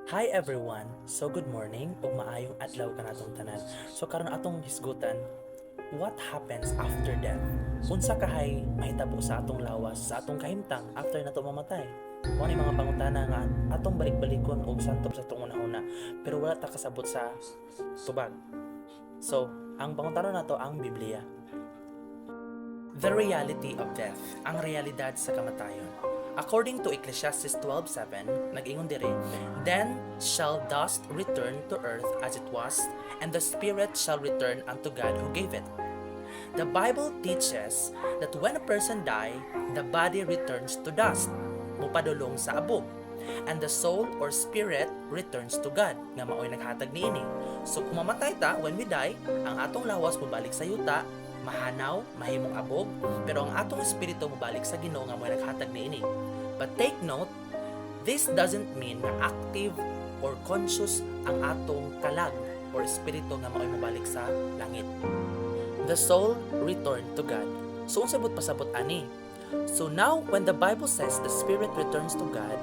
Hi everyone! So good morning ug maayong adlaw kanatong tanan. So karon atong hisgutan, what happens after death? Unsa kahay mahitabo sa atong lawas, sa atong kahimtang after nato mamatay? Mao ni mga pangutana nga atong balik-balikon og santop sa atong una-una, pero wala ta kasabot sa tubag. So, ang pangutana nato ang Biblia. The reality of death, ang realidad sa kamatayon. According to Ecclesiastes 12:7, nag-ingon dire, "Then shall dust return to earth as it was, and the spirit shall return unto God who gave it." The Bible teaches that when a person die, the body returns to dust, mupadulong sa abog, and the soul or spirit returns to God, nga maoy naghatag niini. So kung mamatay ta, when we die, ang atong lawas mobalik sa yuta, mahanaw, mahimong abog, pero ang atong espiritu mobalik sa Ginoo nga maoy naghatag niini. But take note, this doesn't mean na active or conscious ang atong kalag or espiritu nga maoy mobalik sa langit. The soul returned to God. So ang sabot ani. So now when the Bible says the spirit returns to God,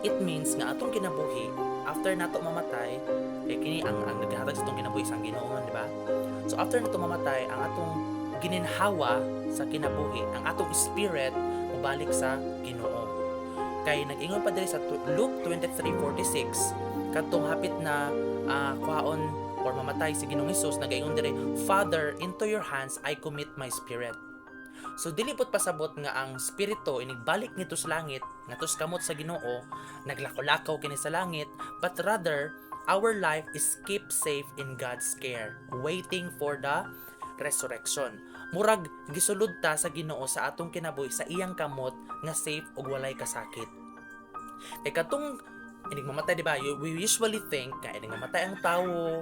it means nga atong kinabuhi after nato mamatay, kini ang naghatag sa atong kinabuhi sa Ginoo, di ba? So after nato mamatay, ang atong gininhawa sa kinabuhi, ang atong spirit mobalik sa Ginoo. Kay nag-ingon pa diri sa Luke 23:46, kadtong hapit na kuhaon or mamatay si Ginoong Hesus, nagaingon dire, "Father, into your hands I commit my spirit." So dili pud pasabot nga ang spirito inigbalik nito sa langit, ngadto sa kamot sa Ginoo, naglakaw-lakaw kini sa langit, but rather our life is kept safe in God's care, waiting for the resurrection. Murag gisulod ta sa Ginoo sa atong kinabuhi sa iyang kamot nga safe ug walay kasakit. Kay katong inig mamatay, di ba? We usually think nga inig mamatay ang tawo,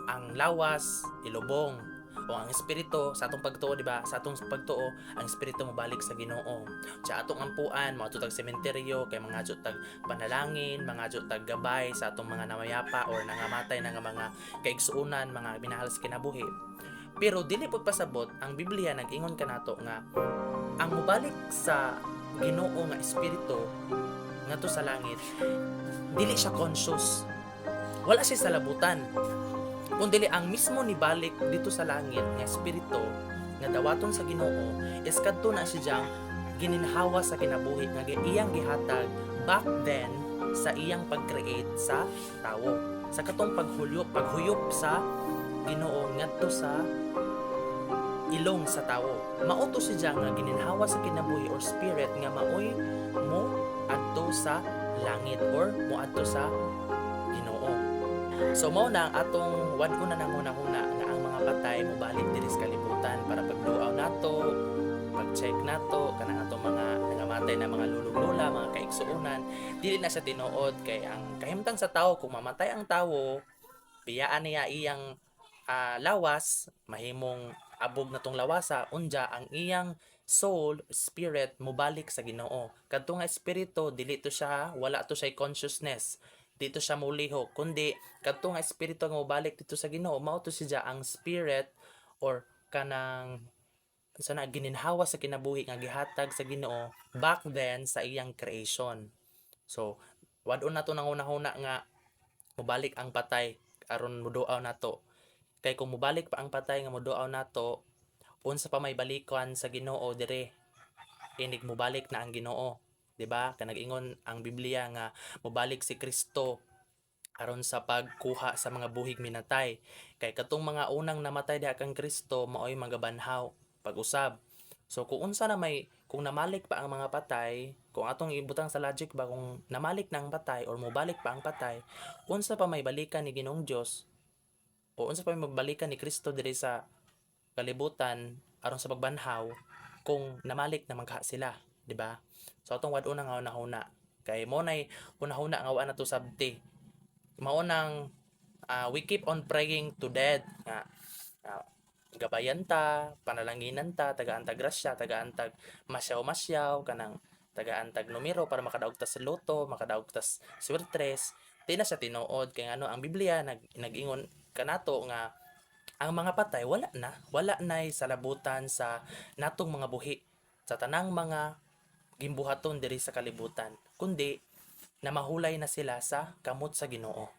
ang lawas, ilubong, o ang espiritu sa atong pagtuo, di ba? Sa atong pagtuo, ang espiritu mobalik sa Ginoo. Sa atong ampuan, mga tutag sementeryo, kay mga tutag panalangin, mga tutag gabay sa atong mga namayapa or nangamatay nga mga kaigsuunan, mga minahal sa kinabuhi. Pero dili pud pasabot, ang Biblia nag-ingon kanato nga ang mobalik sa Ginoo nga espiritu ngadto sa langit, dili siya conscious. Wala siya sa labutan. Kundi ang mismo ni balik dito sa langit nga espiritu nga dawaton sa Ginoo is kadto na siya gininhawa sa kinabuhi nga iyang gihatag back then sa iyang pag-create sa tawo. Sa katong paghuyop sa Ginoo ngadto sa ilong sa tawo. Mauto siya nga gininhawa sa kinabuhi or spirit nga maoy mo adto sa langit or mo adto sa Ginoo. So mao na ang atong waduna na muna nga ang mga patay mo balik diri sa kalibutan para pagduaw nato, pag-check nato kanang atong mga nangamatay na mga lulug-lola, mga kaigsuonan, dili na sa tinuod kay ang kahimtang sa tawo kung mamatay ang tawo, biyaan niya iyang lawas, mahimong abog na tong lawasa, unya ang iyang soul, spirit, mobalik sa Ginoo. Kadto nga espiritu, dili to siya, wala to siya consciousness. Dito siya muliho, kundi kadto nga espiritu nga mobalik dito sa Ginoo, mao to siya ang spirit or kanang sana gininhawa sa kinabuhi nga gihatag sa Ginoo back then sa iyang creation. So, wadon na to nang una-una nga mobalik ang patay aron muduaw nato. Kay kung mobalik pa ang patay nga moduaw nato, unsa pa may balikuan sa Ginoo dire, inig mobalik na ang Ginoo, di ba? Kanag-ingon ang Biblia nga mobalik si Kristo aron sa pagkuha sa mga buhig minatay. Kay katong mga unang namatay diha kang Kristo maoy magabanhaw pag-usab. So kung unsa na may kung namalik pa ang mga patay, kung atong ibutang sa logic ba kung namalik na ang patay or mobalik pa ang patay, unsa pa may balikan ni Ginoong Dios o unsa pa may magbalikan ni Kristo diri sa kalibutan aron sa pagbanhaw kung namalik na magha sila, di ba? So atong wad-una nga una-una kay mo nay una-una nga wa na to sabti. Mao nang we keep on praying to dead nga uh, gabayan ta, panalanginan ta, tagaantag grasya, tagaantag masyaw-masyaw kanang tagaantag numero para makadaog ta sa loto, makadaog ta sa swertres. Di na sa tinuod kay ano ang Biblia nag-ingon kanato nga ang mga patay wala na salabutan sa natong mga buhi sa tanang mga gimbuhaton diri sa kalibutan, kundi na mahulay na sila sa kamot sa Ginoo.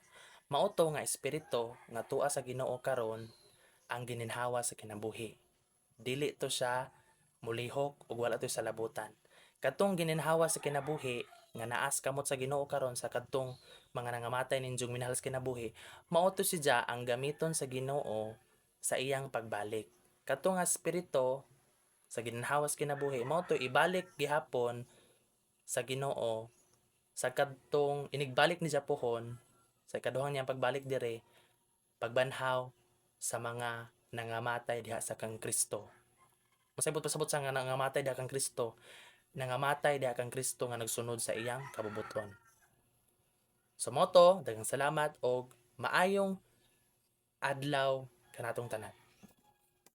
Mao to nga espiritu nga tuwa sa Ginoo karon ang gininhawa sa kinabuhi. Dili to siya mulihok ug wala to sa labutan. Katong gininhawa sa kinabuhi nga naas kamot sa Ginoo karon sa kadtong mga nangamatay ninjong minahal sa kinabuhi, mao to siya ang gamiton sa Ginoo sa iyang pagbalik. Katong nga espiritu sa gininhawa sa kinabuhi, mao to ibalik gihapon sa Ginoo sa kadtong inigbalik ni Japohon sa ikaduhang niyang pagbalik dire, pagbanhaw sa mga nangamatay diha sa kang Kristo. Masabot pasabot sa nga nangamatay diha kang Kristo, nangamatay diha kang Kristo nga nagsunod sa iyang kabubuton. So mo to, daghang salamat og maayong adlaw kanatong tanan.